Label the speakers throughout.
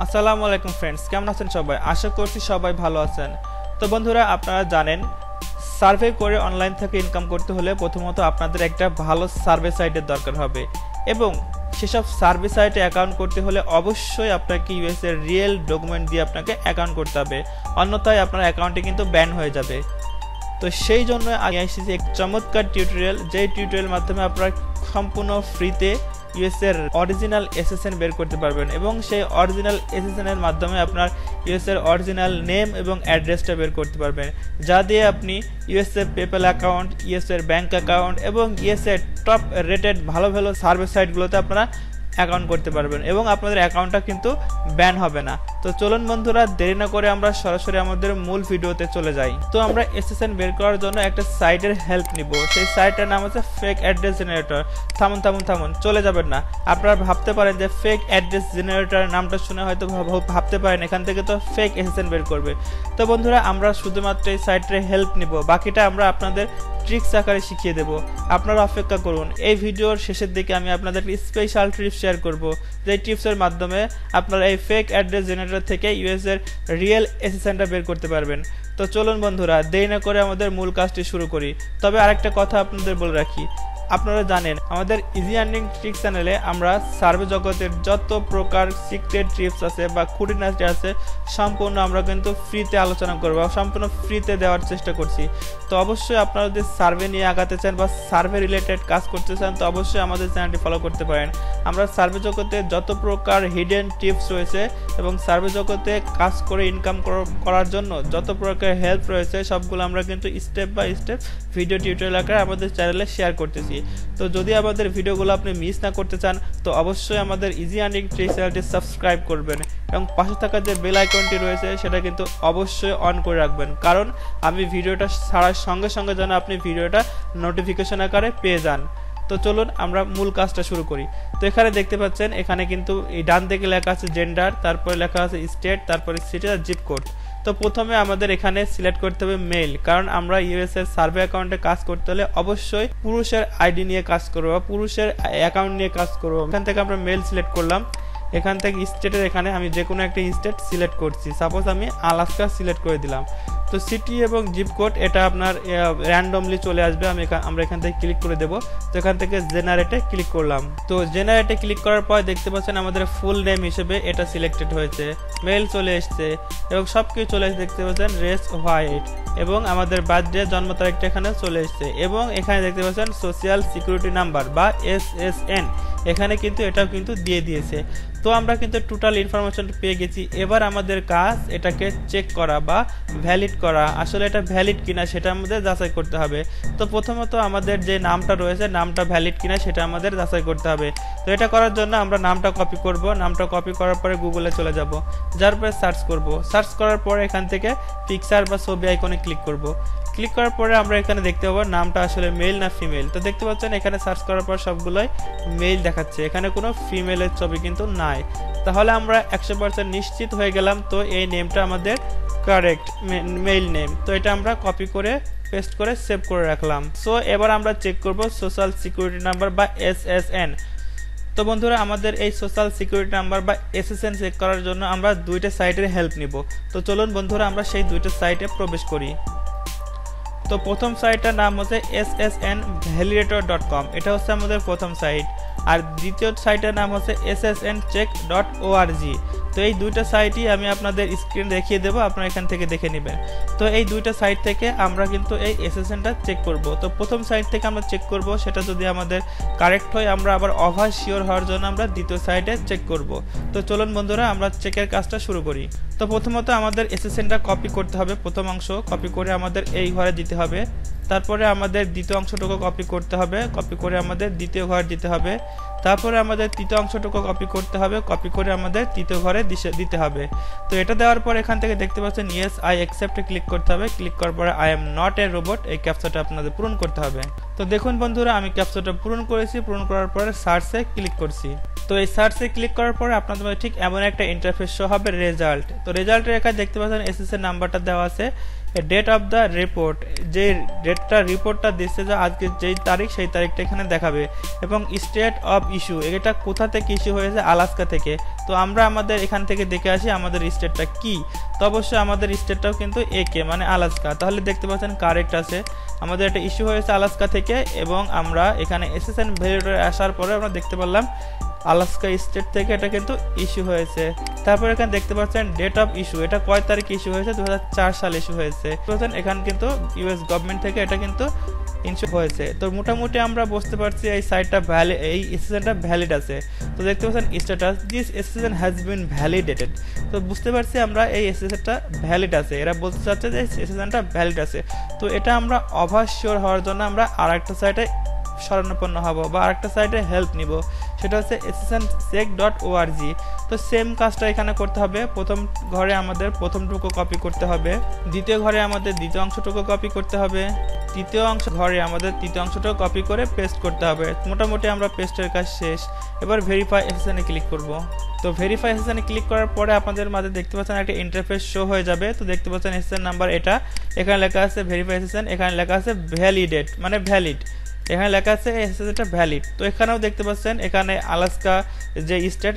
Speaker 1: আসসালামু আলাইকুম ফ্রেন্ডস, কেমন আছেন সবাই? আশা করছি সবাই ভালো আছেন। তো বন্ধুরা, আপনারা জানেন সার্ভে করে অনলাইন থেকে ইনকাম করতে হলে প্রথমত আপনাদের একটা ভালো সার্ভে সাইটের দরকার হবে, এবং সেসব সার্ভে সাইটে অ্যাকাউন্ট করতে হলে অবশ্যই আপনাকে ইউএস এর রিয়েল ডকুমেন্ট দিয়ে আপনাকে অ্যাকাউন্ট করতে হবে, অন্যথায় আপনার অ্যাকাউন্টে কিন্তু ব্যান হয়ে যাবে। তো সেই জন্য আমি এসেছি এক চমৎকার টিউটোরিয়াল, যেই টিউটোরিয়ালের মাধ্যমে আপনারা সম্পূর্ণ ফ্রিতে ইউএস এর অরিজিনাল এসএসএন বের করতে পারবেন, এবং সেই অরিজিনাল এসএসএন এর মাধ্যমে আপনার ইউএস এর অরিজিনাল নেম এবং অ্যাড্রেসটা বের করতে পারবেন, যা দিয়ে আপনি ইউএস এর পেপ্যাল অ্যাকাউন্ট, ইউএস এর ব্যাংক অ্যাকাউন্ট এবং ইউএস এর টপ রেটেড ভালো ভালো সার্ভিস সাইটগুলোতে আপনারা অ্যাকাউন্ট করতে পারবেন, এবং আপনাদের অ্যাকাউন্টটা কিন্তু ব্যান হবে না। তো চলুন বন্ধুরা, দেরি না করে আমরা সরাসরি আমাদের মূল ভিডিওতে চলে যাই। তো আমরা এসএসএন বের করার জন্য একটা সাইটের হেল্প নিব। সেই সাইটের নাম হচ্ছে ফেক অ্যাড্রেস জেনারেটর। থামুন, চলে যাবেন না। আপনারা ভাবতে পারেন যে ফেক অ্যাড্রেস জেনারেটর নামটা শুনে হয়তো ভাবতে পারেন এখান থেকে তো ফেক এসএসএন বের করবে। তো বন্ধুরা, আমরা শুধুমাত্র এই সাইটের হেল্প নিব, বাকিটা আমরা আপনাদের ট্রিক্স আকারে শিখিয়ে দেব। আপনারা অপেক্ষা করুন। এই ভিডিওর শেষের দিকে আমি আপনাদের স্পেশাল টিপস শেয়ার করব, যে টিপসের মাধ্যমে আপনারা এই ফেক অ্যাড্রেস জেনারেটর থেকে ইউএস এর রিয়েল এসএসএনটা বের করতে পারবেন। তো চলুন বন্ধুরা, দেরি না করে আমাদের মূল কাজটি শুরু করি। তবে আরেকটা কথা আপনাদের বলে রাখি, আপনারা জানেন আমাদের ইজি আর্নিং ট্রিক্স চ্যানেলে আমরা সার্ভে জগতের যত প্রকার সিক্রেট টিপস আছে বা খুঁটিনাটি আছে সম্পূর্ণ আমরা কিন্তু ফ্রিতে আলোচনা করব, সম্পূর্ণ ফ্রিতে দেওয়ার চেষ্টা করছি। তো অবশ্যই আপনারা যদি সার্ভে নিয়ে আগাতে চান বা সার্ভে রিলেটেড কাজ করতে চান, তো অবশ্যই আমাদের চ্যানেলটি ফলো করতে পারেন। আমরা সার্ভে জগতে যত প্রকার হিডেন টিপস রয়েছে এবং সার্ভে জগতে কাজ করে ইনকাম করার জন্য যত প্রকার হেল্প রয়েছে, সবগুলো আমরা কিন্তু step by step video tutorial আকারে আমাদের চ্যানেলে শেয়ার করতেছি। তো যদি আমাদের ভিডিওগুলো আপনি মিস না করতে চান, তো অবশ্যই আমাদের ইজি আর্নিং ট্রিক্স চ্যানেলটি সাবস্ক্রাইব করবেন, এবং পাশে থাকা যে বেল আইকনটি রয়েছে সেটা কিন্তু অবশ্যই অন করে রাখবেন, কারণ আমি ভিডিওটা ছাড়ার সঙ্গে সঙ্গে যেন আপনি ভিডিওটা নোটিফিকেশন আকারে পেয়ে যান। তো চলুন আমরা মূল কাজটা শুরু করি। তো এখানে দেখতে পাচ্ছেন, এখানে কিন্তু এই ডান দিকে লেখা আছে জেন্ডার, তারপরে লেখা আছে স্টেট, তারপরে সিটি আর জিপ কোড। তো প্রথমে আমাদের এখানে সিলেক্ট করতে হবে মেল, কারণ আমরা ইউএস এর সার্ভে অ্যাকাউন্টে কাজ করতে হলে অবশ্যই পুরুষের আইডি নিয়ে কাজ করবো বা পুরুষের অ্যাকাউন্ট নিয়ে কাজ করবো। এখান থেকে আমরা মেল সিলেক্ট করলাম। এখান থেকে স্টেটের এখানে আমি যে কোনো একটা স্টেট সিলেক্ট করছি, সাপোজ আমি আলাস্কা সিলেক্ট করে দিলাম। তো সিটি এবং জিপ কোড এটা আপনার র্যান্ডমলি চলে আসবে। আমরা এখান থেকে ক্লিক করে দেবো। তো এখান থেকে জেনারেটে ক্লিক করলাম। তো জেনারেটে ক্লিক করার পর দেখতে পাচ্ছেন আমাদের ফুল নেম হিসেবে এটা সিলেক্টেড হয়েছে, মেল চলে এসছে এবং সব কিছু চলে এসে দেখতে পাচ্ছেন রেস হোয়াইট, এবং আমাদের বার্থডে জন্ম তারিখটা এখানে চলে এসছে, এবং এখানে দেখতে পাচ্ছেন সোশ্যাল সিকিউরিটি নাম্বার বা এসএসএন এখানে কিন্তু এটাও কিন্তু দিয়ে দিয়েছে। তো আমরা কিন্তু টোটাল ইনফরমেশন পেয়ে গেছি। এবার আমাদের কাজ এটাকে চেক করা বা ভ্যালিড করা, আসলে এটা ভ্যালিড কিনা সেটা আমাদের যাচাই করতে হবে। তো প্রথমত আমাদের যে নামটা রয়েছে, নামটা ভ্যালিড কিনা সেটা আমাদের যাচাই করতে হবে। তো এটা করার জন্য আমরা নামটা কপি করব। নামটা কপি করার পরে গুগলে চলে যাব, যার পরে সার্চ করব। সার্চ করার পরে এখান থেকে পিকচার বা ছবি আইকনে ক্লিক করব। ক্লিক করার পরে আমরা এখানে দেখতে পাবো নামটা আসলে মেল না ফিমেল। তো দেখতে পাচ্ছেন এখানে সার্চ করার পর সবগুলোই মেল দেখাচ্ছে, এখানে কোনো ফিমেলের ছবি কিন্তু নাই। তাহলে আমরা 100% নিশ্চিত হয়ে গেলাম। তো এই নেমটা আমাদের কারেক্ট মেল নেম। তো এটা আমরা কপি করে পেস্ট করে সেভ করে রাখলাম। সো এবার আমরা চেক করব সোশ্যাল সিকিউরিটি নাম্বার বা এসএসএন। তো বন্ধুরা, আমাদের এই সোশ্যাল সিকিউরিটি নাম্বার বা এসএসএন চেক করার জন্য আমরা দুইটা সাইটের হেল্প নিব। তো চলুন বন্ধুরা, আমরা সেই দুইটা সাইটে প্রবেশ করি। তো প্রথম সাইটটার নাম হচ্ছে ssnvalidator.com, এটা হচ্ছে আমাদের প্রথম সাইট। আর দ্বিতীয় সাইটের নাম হচ্ছে ssncheck.org। তো এই দুইটা সাইটই আমি আপনাদের স্ক্রিন দেখিয়ে দেবো, আপনারা এখান থেকে দেখে নেবেন। তো এই দুইটা সাইট থেকে আমরা কিন্তু এই এসএসএনটা চেক করব। তো প্রথম সাইট থেকে আমরা চেক করব, সেটা যদি আমাদের কারেক্ট হয় আমরা আবার ওভার শিওর হওয়ার জন্য আমরা দ্বিতীয় সাইটে চেক করব। তো চলুন বন্ধুরা, আমরা চেকের কাজটা শুরু করি। তো প্রথমত আমাদের এসএসএনটা কপি করতে হবে, প্রথম অংশ কপি করে আমাদের এই ঘরে দিতে হবে। তারপরে আমাদের দ্বিতীয় অংশটুকু কপি করতে হবে, কপি করে আমাদের দ্বিতীয় ঘর দিতে হবে। তারপরে আমাদের তৃতীয় অংশটুকু কপি করতে হবে, কপি করে আমাদের তৃতীয় ঘরে দিতে হবে। তো এটা দেওয়ার পর এখান থেকে দেখতে পাচ্ছেন ইয়েস আই অ্যাকসেপ্টে ক্লিক করতে হবে। ক্লিক করার পরে I am not a robot এই ক্যাপচাটা আপনাদের পূরণ করতে হবে। তো দেখুন বন্ধুরা, আমি ক্যাপচাটা পূরণ করেছি। পূরণ করার পরে সার্চে ক্লিক করছি। তো এই সার্চে ক্লিক করার পরে আপনাদের ঠিক এমন একটা ইন্টারফেস শো হবে রেজাল্ট। তো রেজাল্টের এখানে দেখতে পাচ্ছেন এসএসএন নাম্বারটা দেওয়া আছে, ডেট অফ দ্য রিপোর্ট, যে ডেটটা রিপোর্টটা দিচ্ছে যে আজকে যেই তারিখ সেই তারিখটা এখানে দেখাবে। এবং স্টেট অফ ইস্যু, এটা কোথা থেকে ইস্যু হয়েছে, আলাস্কা থেকে। তো আমরা আমাদের এখান থেকে দেখে আসি আমাদের স্টেটটা কি। তো অবশ্যই আমাদের স্টেটটাও কিন্তু একে মানে আলাস্কা। তাহলে দেখতে পাচ্ছেন কারেক্ট আছে, আমাদের এটা ইস্যু হয়েছে আলাস্কা থেকে। এবং আমরা এখানে এসএসএন ভ্যালিডেটর আসার পরে আমরা দেখতে পারলাম আলাস্কা স্টেট থেকে এটা কিন্তু ইস্যু হয়েছে। তারপর এখানে দেখতে পাচ্ছেন ডেট অফ ইস্যু, এটা কয় তারিখ ইস্যু হয়েছে, 2004 সালে ইস্যু হয়েছে। এখানে কিন্তু ইউএস গভর্নমেন্ট থেকে এটা কিন্তু ইস্যু হয়েছে। তো মোটামুটি আমরা বুঝতে পারছি এই সাইটটা এই এসএসএনটা ভ্যালিড আছে। তো দেখতে পাচ্ছেন status, this SSN has been validated. তো বুঝতে পারছি আমরা এই এসএসএনটা ভ্যালিড আছে, এরা বলতে চাচ্ছে যে এসএসএনটা ভ্যালিড আছে। তো এটা আমরা অবশ্যই হওয়ার জন্য আমরা আরেকটা সাইটে শরণাপন্ন হব বা আরেকটা সাইটে হেল্প নিব, সেটা হচ্ছে ssncheck.org। তো সেম কাজটা এখানে করতে হবে। প্রথম ঘরে আমাদের প্রথমটুকু কপি করতে হবে, দ্বিতীয় ঘরে আমাদের দ্বিতীয় অংশটুকু কপি করতে হবে, তৃতীয় ঘরে আমাদের তৃতীয় অংশটাও কপি করে পেস্ট করতে হবে। মোটামুটি আমরা পেস্টের কাজ শেষ। এবার ভেরিফাই এসএসএন-এ ক্লিক করব। তো ভেরিফাই এসএসএন-এ ক্লিক করার পরে আপনাদের মাঝে দেখতে পাচ্ছেন একটা ইন্টারফেস শো হয়ে যাবে। তো দেখতে পাচ্ছেন এসএসএন নাম্বার এটা, এখানে লেখা আছে ভেরিফাই এসএসএন, এখানে লেখা আছে ভ্যালিডেট মানে ভ্যালিড, এখানে লেখা আছে এসএসএনটা ভ্যালিড। তো এখানেও দেখতে পাচ্ছেন এখানে আলাস্কা যে স্টেট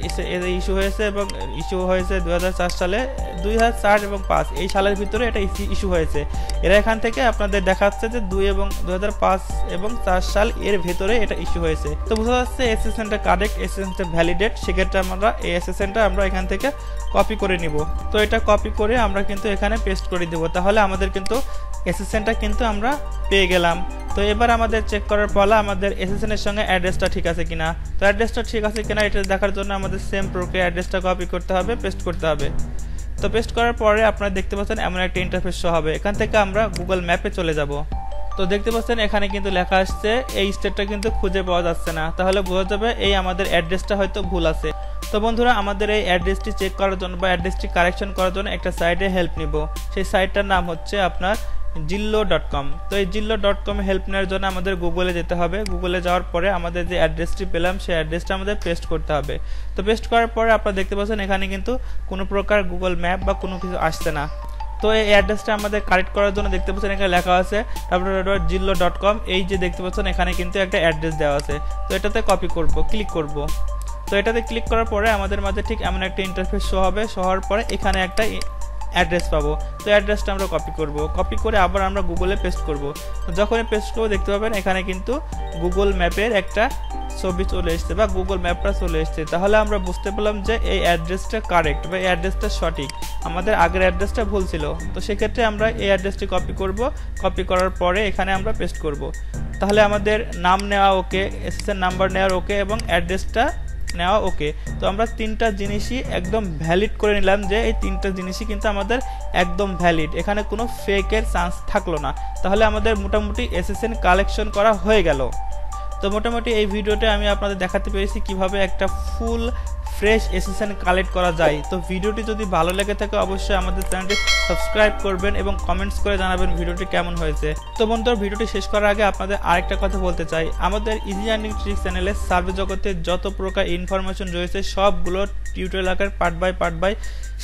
Speaker 1: ইস্যু হয়েছে এবং ইস্যু হয়েছে 2004 সালে, 2004 এবং 5 এই সালের ভিতরে এটা ইস্যু হয়েছে। এরা এখান থেকে আপনাদের দেখাচ্ছে যে 2005 এবং 4 সাল এর ভেতরে এটা ইস্যু হয়েছে। তো বোঝা যাচ্ছে এসএসএনটা কারেক্ট, এসএসএনটা ভ্যালিডেট। সেক্ষেত্রে আমরা এই এসএসএনটা আমরা এখান থেকে কপি করে নিব। তো এটা কপি করে আমরা কিন্তু এখানে পেস্ট করে দেব, তাহলে আমাদের কিন্তু এসএসএনটা কিন্তু আমরা পেয়ে গেলাম। তো এবার আমাদের চেক করার পালা আমাদের এসএসএন এর সঙ্গে অ্যাড্রেসটা ঠিক আছে কিনা। তো অ্যাড্রেসটা ঠিক আছে কিনা এটা দেখার জন্য আমাদের সেম প্রক্রিয়া অ্যাড্রেসটা কপি করতে হবে, পেস্ট করতে হবে। তো পেস্ট করার পরে আপনারা দেখতে পাচ্ছেন এমন একটা ইন্টারফেস শো হবে। এখান থেকে আমরা গুগল ম্যাপে চলে যাব। তো দেখতে পাচ্ছেন এখানে কিন্তু লেখা আসছে এই স্টেটটা কিন্তু খুঁজে পাওয়া যাচ্ছে না, তাহলে বোঝা যাবে এই আমাদের অ্যাড্রেসটা হয়তো ভুল আছে। তো বন্ধুরা আমাদের এই অ্যাড্রেসটি চেক করার জন্য বা অ্যাড্রেসটি কারেকশন করার জন্য একটা সাইটে হেল্প নিব। সেই সাইটটার নাম হচ্ছে আপনার jillo.com। তো এই jillo.com হেল্প নেওয়ার জন্য আমাদের গুগলে যেতে হবে। গুগলে যাওয়ার পরে আমাদের যে অ্যাড্রেসটি পেলাম সেই অ্যাড্রেসটা আমাদের পেস্ট করতে হবে। তো পেস্ট করার পরে আপনারা দেখতে পাচ্ছেন এখানে কিন্তু কোনো প্রকার গুগল ম্যাপ বা কোনো কিছু আসছে না। তো এই অ্যাড্রেসটা আমাদের কারেক্ট করার জন্য দেখতে পাচ্ছেন এখানে লেখা আছে www.jillo.com। এই যে দেখতে পাচ্ছেন এখানে কিন্তু একটা অ্যাড্রেস দেওয়া আছে। তো এটাতে কপি করব, ক্লিক করব। তো এটাতে ক্লিক করার পরে আমাদের মাঝে ঠিক এমন একটা ইন্টারফেস শো হবে। শো হওয়ার পরে এখানে একটা অ্যাড্রেস পাবো। তো অ্যাড্রেসটা আমরা কপি করব, কপি করে আবার আমরা গুগলে পেস্ট করব। যখনই পেস্ট করবো দেখতে পাবেন এখানে কিন্তু গুগল ম্যাপের একটা ছবি চলে এসছে বা গুগল ম্যাপটা চলে এসছে। তাহলে আমরা বুঝতে পারলাম যে এই অ্যাড্রেসটা কারেক্ট বা এই অ্যাড্রেসটা সঠিক, আমাদের আগের অ্যাড্রেসটা ভুল ছিল। তো সেক্ষেত্রে আমরা এই অ্যাড্রেসটি কপি করব, কপি করার পরে এখানে আমরা পেস্ট করব। তাহলে আমাদের নাম নেওয়া ওকে, এসএসএন নাম্বার নেওয়ার ওকে এবং অ্যাড্রেসটা নেওয়া ওকে। তো আমরা তিনটা জিনিসই একদম ভ্যালিড করে নিলাম যে এই তিনটা জিনিসই কিন্তু আমাদের একদম ভ্যালিড, এখানে কোনো ফেকের চান্স থাকলো না। তাহলে আমাদের মোটামুটি এসএসএন কালেকশন করা হয়ে গেল। তো মোটামুটি এই ভিডিওতে আমি আপনাদের দেখাতে পেরেছি কিভাবে একটা ফুল ফ্রেশ এসএসএন কালেক্ট করা যায়। তো ভিডিওটি যদি ভালো লেগে থাকে অবশ্যই আমাদের চ্যানেলটি সাবস্ক্রাইব করবেন এবং কমেন্টস করে জানাবেন ভিডিওটি কেমন হয়েছে। তো বন্ধুরা ভিডিওটি শেষ করার আগে আপনাদের আরেকটা কথা বলতে চাই, আমাদের ইজি আর্নিং ট্রিক্স চ্যানেলে সার্ভে জগতে যত প্রকার ইনফরমেশন রয়েছে সবগুলো টিউটোরিয়াল আকারে পার্ট বাই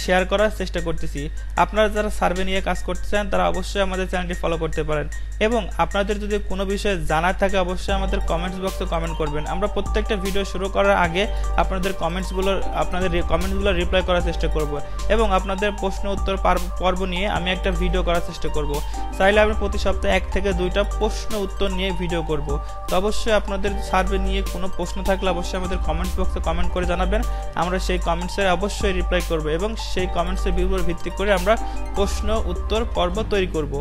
Speaker 1: শেয়ার করার চেষ্টা করতেছি। আপনারা যারা সার্ভে নিয়ে কাজ করতে চান তারা অবশ্যই আমাদের চ্যানেলটি ফলো করতে পারেন এবং আপনাদের যদি কোনো বিষয়ে জানার থাকে অবশ্যই আমাদের কমেন্টস বক্সে কমেন্ট করবেন। আমরা প্রত্যেকটা ভিডিও শুরু করার আগে আপনাদের কমেন্টসগুলো রিপ্লাই করার চেষ্টা করব এবং আপনাদের প্রশ্ন উত্তর পর্ব নিয়ে আমি একটা ভিডিও করার চেষ্টা করব। চাইলে আমি প্রতি সপ্তাহে 1 থেকে 2টা প্রশ্ন উত্তর নিয়ে ভিডিও করব। তো অবশ্যই আপনাদের সার্ভে নিয়ে কোনো প্রশ্ন থাকলে অবশ্যই আমাদের কমেন্টস বক্সে কমেন্ট করে জানাবেন, আমরা সেই কমেন্টসে অবশ্যই রিপ্লাই করব এবং সেই কমেন্টসের উপর ভিত্তি করে আমরা প্রশ্ন উত্তর পর্ব তৈরি করব।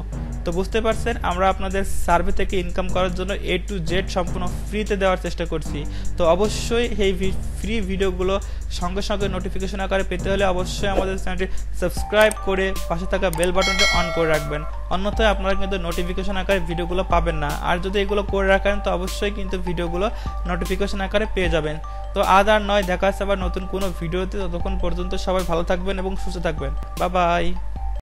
Speaker 1: তো বুঝতে পারছেন আমরা আপনাদের সার্ভে থেকে ইনকাম করার জন্য A to Z সম্পূর্ণ ফ্রিতে দেওয়ার চেষ্টা করছি। তো অবশ্যই এই ফ্রি ভিডিওগুলো সঙ্গে সঙ্গে নোটিফিকেশন আকারে পেতে হলে অবশ্যই আমাদের চ্যানেলটি সাবস্ক্রাইব করে পাশে থাকা বেল বাটনটি অন করে রাখবেন, অন্যথায় আপনারা কিন্তু নোটিফিকেশন আকারে ভিডিওগুলো পাবেন না। আর যদি এগুলো করে রাখেন তো অবশ্যই কিন্তু ভিডিওগুলো নোটিফিকেশন আকারে পেয়ে যাবেন। তো আজ আর নয়, দেখা হচ্ছে আবার নতুন কোনো ভিডিওতে। ততক্ষণ পর্যন্ত সবাই ভালো থাকবেন এবং সুস্থ থাকবেন। Bye bye.